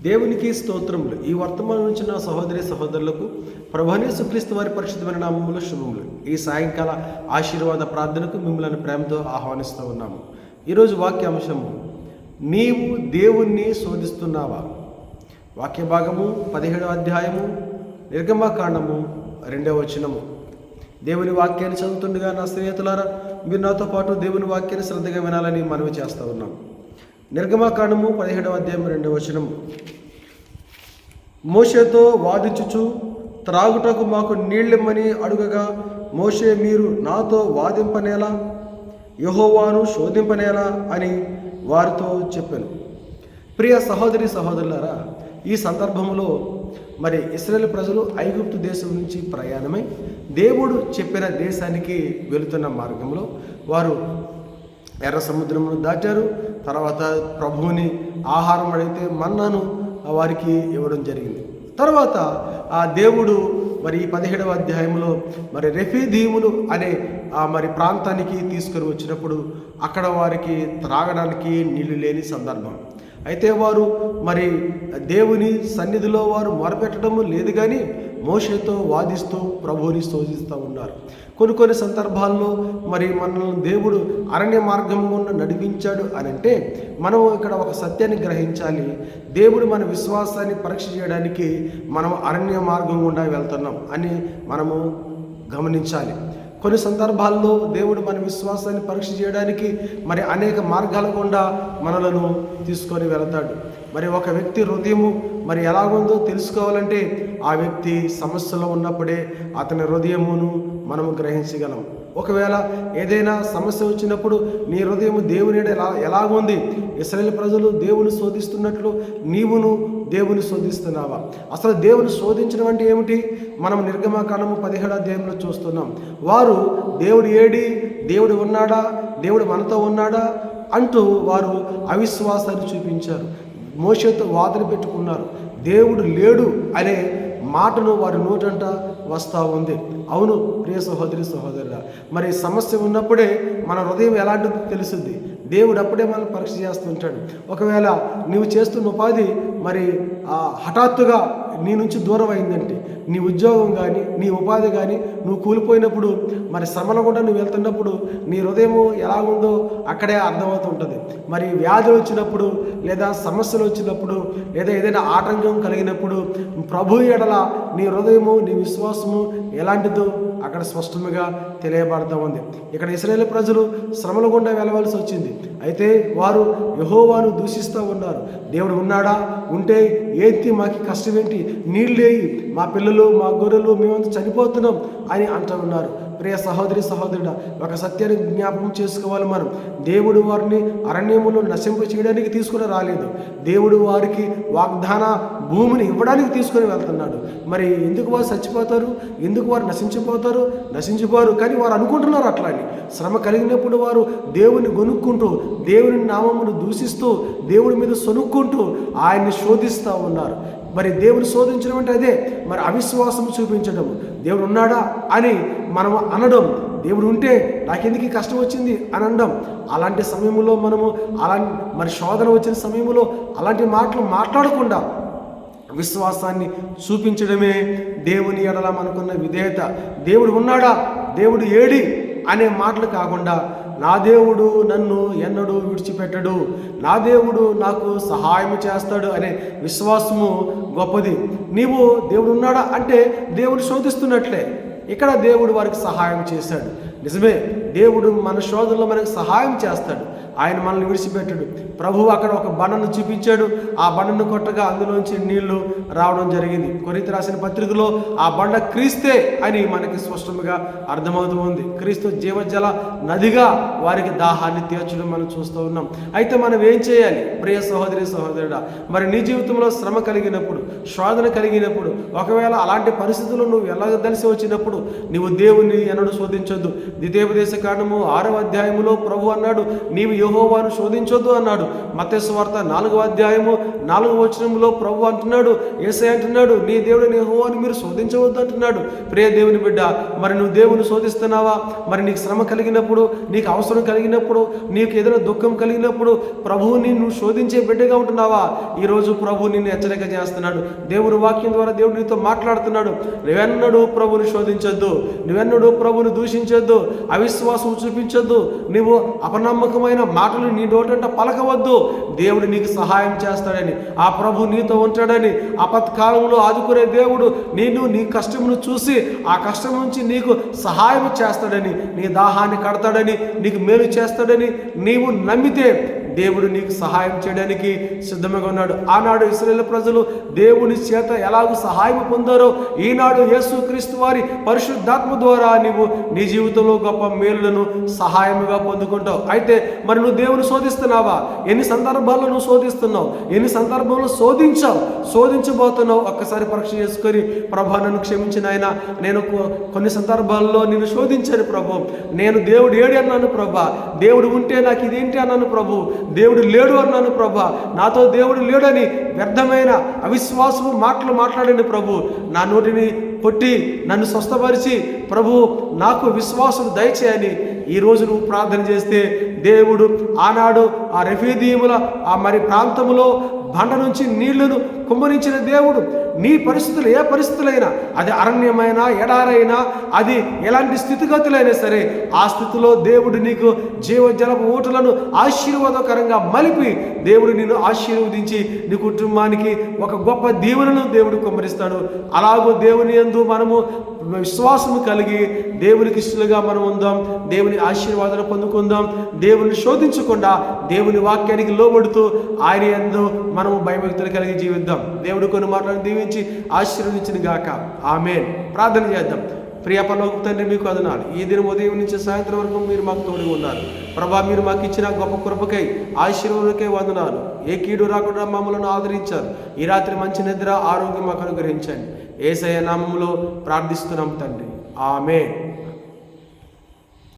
దేవునికి స్తోత్రములు. ఈ వర్తమానం నుంచి నా సహోదరి సహోదరులకు ప్రభువైన యేసుక్రీస్తు వారి పరిశుద్ధమైన నామములో శుభములు. ఈ సాయంకాల ఆశీర్వాద ప్రార్థనకు మిమ్మల్ని ప్రేమతో ఆహ్వానిస్తూ ఉన్నాము. ఈరోజు వాక్యాంశము, నీవు దేవుణ్ణి శోధిస్తున్నావా? వాక్య భాగము 17వ అధ్యాయము నిర్గమకాండము 2వ వచనము. దేవుని వాక్యాన్ని చదువుతుండగా నా స్నేహితులారా, మీరు నాతో పాటు దేవుని వాక్యాన్ని శ్రద్ధగా వినాలని మనవి చేస్తూ ఉన్నాం. నిర్గమకాండము 17వ అధ్యాయం 2వ వచనము. మోషేతో వాదించుచు త్రాగుటకు మాకు నీళ్ళిమ్మని అడుగగా మోషే, మీరు నాతో వాదింపనేలా, యెహోవాను శోధింపనేలా అని వారితో చెప్పాను. ప్రియ సహోదరి సహోదరులారా, ఈ సందర్భంలో ఇశ్రాయేలు ప్రజలు ఐగుప్తు దేశం నుంచి ప్రయాణమై దేవుడు చెప్పిన దేశానికి వెళుతున్న మార్గంలో వారు ఎర్ర సముద్రమును దాటారు. తర్వాత ప్రభువుని ఆహారం అడిగితే మన్నాను వారికి ఇవ్వడం జరిగింది. తర్వాత ఆ దేవుడు ఈ 17వ అధ్యాయంలో రెఫీదీములు అనే ప్రాంతానికి తీసుకొని వచ్చినప్పుడు అక్కడ వారికి త్రాగడానికి నీళ్లు లేని సందర్భం. అయితే వారు దేవుని సన్నిధిలో వారు మొరపెట్టడం లేదు, కానీ మోషేతో వాదిస్తూ ప్రభువుని శోధిస్తూ ఉన్నారు. కొన్ని సందర్భాల్లో మనల్ని దేవుడు అరణ్య మార్గం గుండా నడిపించాడు అని అంటే మనం ఇక్కడ ఒక సత్యాన్ని గ్రహించాలి. దేవుడు మన విశ్వాసాన్ని పరీక్ష చేయడానికి మనం అరణ్య మార్గం గుండా వెళ్తున్నాం అని మనము గమనించాలి. కొన్ని సందర్భాల్లో దేవుడు మన విశ్వాసాన్ని పరీక్ష చేయడానికి అనేక మార్గాల గుండా మనలను తీసుకొని వెళతాడు. ఒక వ్యక్తి హృదయము ఎలాగుందో తెలుసుకోవాలంటే ఆ వ్యక్తి సమస్యలో ఉన్నప్పుడే అతని హృదయమును మనము గ్రహించగలం. ఒకవేళ ఏదైనా సమస్య వచ్చినప్పుడు నీ హృదయం దేవుని ఎలాగుంది? ఇశ్రాయేలు ప్రజలు దేవుని శోధిస్తున్నట్లు నీవును దేవుని శోధిస్తున్నావా? అసలు దేవుని శోధించడం అంటే ఏమిటి? మనం నిర్గమకాండము 17వ అధ్యాయంలో చూస్తున్నాం. వారు దేవుడు ఏడి, దేవుడు ఉన్నాడా, దేవుడు మనతో ఉన్నాడా అంటూ వారు అవిశ్వాసాన్ని చూపించారు. మోషేతో వాదన పెట్టుకున్నారు. దేవుడు లేడు అనే మాటను వారి నోటంట వస్తూ ఉంది. అవును ప్రియ సహోదరి సహోదరుడా, సమస్య ఉన్నప్పుడే మన హృదయం ఎలాంటిదో తెలుస్తుంది. దేవుడు అప్పుడే మనం పరీక్ష చేస్తుంటాడు. ఒకవేళ నీవు చేస్తున్న ఉపాధి హఠాత్తుగా నీ నుంచి దూరం అయిందంటే, నీ ఉద్యోగం కానీ నీ ఉపాధి కానీ నువ్వు కూలిపోయినప్పుడు శ్రమల కూడా నువ్వు వెళ్తున్నప్పుడు నీ హృదయము ఎలా ఉందో అక్కడే అర్థమవుతుంటుంది. వ్యాధి వచ్చినప్పుడు లేదా సమస్యలు వచ్చినప్పుడు లేదా ఏదైనా ఆటంకం కలిగినప్పుడు ప్రభు ఎడల నీ హృదయము నీ విశ్వాసము ఎలాంటిదో అక్కడ స్పష్టంగా తెలియబడుతూ ఉంది. ఇక్కడ ఇశ్రాయేలు ప్రజలు శ్రమల గుండా వెళ్ళవలసి వచ్చింది. అయితే వారు యెహోవాను దూషిస్తూ ఉన్నారు. దేవుడు ఉన్నాడా? ఉంటే ఏంటి మాకు కష్టం ఏంటి? నీళ్ళేయి, మా పిల్లలు మా గొర్రెలు మేమంతా చనిపోతున్నాం అని అంటూ ఉన్నారు. ప్రియ సహోదరి సహోదరుడా, ఒక సత్యాన్ని జ్ఞాపకం చేసుకోవాలి. దేవుడు వారిని అరణ్యములో నశింప చేయడానికి తీసుకుని రాలేదు. దేవుడు వారికి వాగ్దాన భూమిని ఇవ్వడానికి తీసుకొని వెళ్తున్నాడు. ఎందుకు వారు చచ్చిపోతారు? ఎందుకు వారు నశించిపోరు. కానీ వారు అనుకుంటున్నారు అట్లా అని. శ్రమ కలిగినప్పుడు వారు దేవుని గొనుక్కుంటూ, దేవుని నామమును దూషిస్తూ, దేవుడి మీద సొనుక్కుంటూ ఆయన్ని శోధిస్తూ ఉన్నారు. దేవుని శోధించడం అంటే అదే అవిశ్వాసం చూపించడం. దేవుడు ఉన్నాడా అని మనం అనడం, దేవుడు ఉంటే నాకెందుకు కష్టం వచ్చింది అని అనడం. అలాంటి సమయంలో మనము శోధన వచ్చిన సమయంలో అలాంటి మాటలు మాట్లాడకుండా విశ్వాసాన్ని చూపించడమే దేవుని ఎడల మనకున్న విధేయత. దేవుడు ఉన్నాడా, దేవుడు ఏడి అనే మాటలు కాకుండా, నా దేవుడు నన్ను ఎన్నడూ విడిచిపెట్టడు, నా దేవుడు నాకు సహాయం చేస్తాడు అనే విశ్వాసము గొప్పది. నీవు దేవుడు ఉన్నాడా అంటే దేవుడు శోధిస్తున్నట్లే. ఇక్కడ దేవుడు వారికి సహాయం చేశాడు. నిజమే, దేవుడు మన శోధనలో మనకు సహాయం చేస్తాడు. ఆయన మనల్ని విడిచిపెట్టాడు. ప్రభువు అక్కడ ఒక బండను చూపించాడు. ఆ బండను కొట్టగా అందులోంచి నీళ్లు రావడం జరిగింది. కొరింథీ రాసిన పత్రికలో ఆ బండ క్రీస్తే అని మనకి స్పష్టంగా అర్థమవుతూ ఉంది. క్రీస్తు జీవజల నదిగా వారికి దాహాన్ని తీర్చడం మనం చూస్తూ ఉన్నాం. అయితే మనం ఏం చేయాలి ప్రియ సహోదరి సహోదరుడా? నీ జీవితంలో శ్రమ కలిగినప్పుడు, శోధన కలిగినప్పుడు, ఒకవేళ అలాంటి పరిస్థితుల్లో నువ్వు వెళ్ళదలిసి వచ్చినప్పుడు నీవు దేవుని ఎన్నడూ శోధించొద్దు. ద్వితీయోపదేశకాండము 6వ అధ్యాయములో ప్రభు అన్నాడు, నీవు యెహోవాను శోధించొద్దు అన్నాడు. మత్తయి సువార్త 4వ అధ్యాయము 4వ వచనంలో ప్రభు అంటున్నాడు, యేసయ్య అంటున్నాడు, నీ దేవుడైన యెహోవాను మీరు శోధించవద్దు అంటున్నాడు. ప్రియ దేవుని బిడ్డ, మరి నువ్వు దేవుని శోధిస్తున్నావా? మరి నీకు శ్రమ కలిగినప్పుడు, నీకు అవసరం కలిగినప్పుడు, నీకు ఏదైనా దుఃఖం కలిగినప్పుడు ప్రభువుని నువ్వు శోధించే బిడ్డగా ఉంటున్నావా? ఈరోజు ప్రభు నిన్ను హెచ్చరిక చేస్తున్నాడు. దేవుని వాక్యం ద్వారా దేవుడు నీతో మాట్లాడుతున్నాడు. నువ్వెన్నడూ ప్రభుని శోధించొద్దు, నువ్వెన్నడూ ప్రభుని దూషించొద్దు, అవిశ్వాసం చూపించొద్దు, నువ్వు అపనమ్మకమైన మాటలు నీ నోటంట పలకవద్దు. దేవుడు నీకు సహాయం చేస్తాడని, ఆ ప్రభు నీతో ఉంటాడని, ఆపత్కాలంలో ఆదుకునే దేవుడు నీ కష్టమును చూసి ఆ కష్టం నుంచి నీకు సహాయం చేస్తాడని, నీ దాహాన్ని కడతాడని, నీకు మేలు చేస్తాడని నీవు నమ్మితే దేవుడు నీకు సహాయం చేయడానికి సిద్ధంగా ఉన్నాడు. ఆనాడు ఇశ్రాయేలు ప్రజలు దేవుని చేత ఎలాగో సహాయం పొందారో, ఈనాడు యేసుక్రీస్తు వారి పరిశుద్ధాత్మ ద్వారా నీవు నీ జీవితంలో గొప్ప మేలులను సహాయముగా పొందుకుంటావు. అయితే మరి నువ్వు దేవుని శోధిస్తున్నావా? ఎన్ని సందర్భాల్లో నువ్వు శోధిస్తున్నావు? ఎన్ని సందర్భంలో శోధించబోతున్నావు? ఒక్కసారి పరీక్ష చేసుకొని, ప్రభా నన్ను క్షమించిన ఆయన, నేను కొన్ని సందర్భాల్లో నిన్ను శోధించాను ప్రభు, నేను దేవుడు ఏడి అన్నాను ప్రభా, దేవుడు ఉంటే నాకు ఇదేంటి అన్నాను ప్రభు, దేవుడు లేడు అన్నాను ప్రభా, నాతో దేవుడు లేడని వ్యర్థమైన అవిశ్వాసము మాటలు మాట్లాడండి ప్రభు, నా నోటిని కొట్టి నన్ను స్వస్థపరిచి ప్రభు నాకు విశ్వాసం దయచేయని ఈరోజు నువ్వు ప్రార్థన చేస్తే దేవుడు ఆనాడు ఆ రెఫీదీముల ఆ మరి ప్రాంతంలో బండ నుంచి నీళ్లను కుమ్మరించిన దేవుడు నీ పరిస్థితులు ఏ పరిస్థితులైనా, అది అరణ్యమైనా ఎడారైనా, అది ఎలాంటి స్థితిగతులైనా సరే, ఆ స్థితిలో దేవుడు నీకు జీవజలపు ఊటలను ఆశీర్వాదకరంగా మలిపి దేవుడు నిన్ను ఆశీర్వదించి నీ కుటుంబానికి ఒక గొప్ప దీవెనను దేవుడు కుమ్మరిస్తాడు. అలాగూ దేవుని యందు మనము విశ్వాసము కలిగి దేవునికి ఇష్టలుగా మనం ఉందాం, దేవుని ఆశీర్వాదాలు పొందుకుందాం, దేవుని శోధించకుండా దేవుని వాక్యానికి లోబడుతూ ఆయన యందు మనము భయభక్తులు కలిగి జీవిద్దాం. దేవుడు కొన్ని మాటలను దీవించి ఆశీర్వదించిన గాక. ఆమేన్. ప్రార్థన చేద్దాం. ప్రియ పరలోక తండ్రి, మీకు వందనాలు. ఈ దినం ఉదయం నుంచి సాయంత్రం వరకు మీరు మాకు తోడుగా ఉన్నారు ప్రభా. మీరు మాకు ఇచ్చిన గొప్ప కృపకై ఆశీర్వాదకై వందనాలు. ఏ కీడు రాకుండా మమ్మల్ని ఆదరించారు. ఈ రాత్రి మంచి నిద్ర ఆరోగ్యం మాకు అనుగ్రహించండి. యేసయ్య నామములో ప్రార్థిస్తున్నాం తండ్రి. ఆమేన్.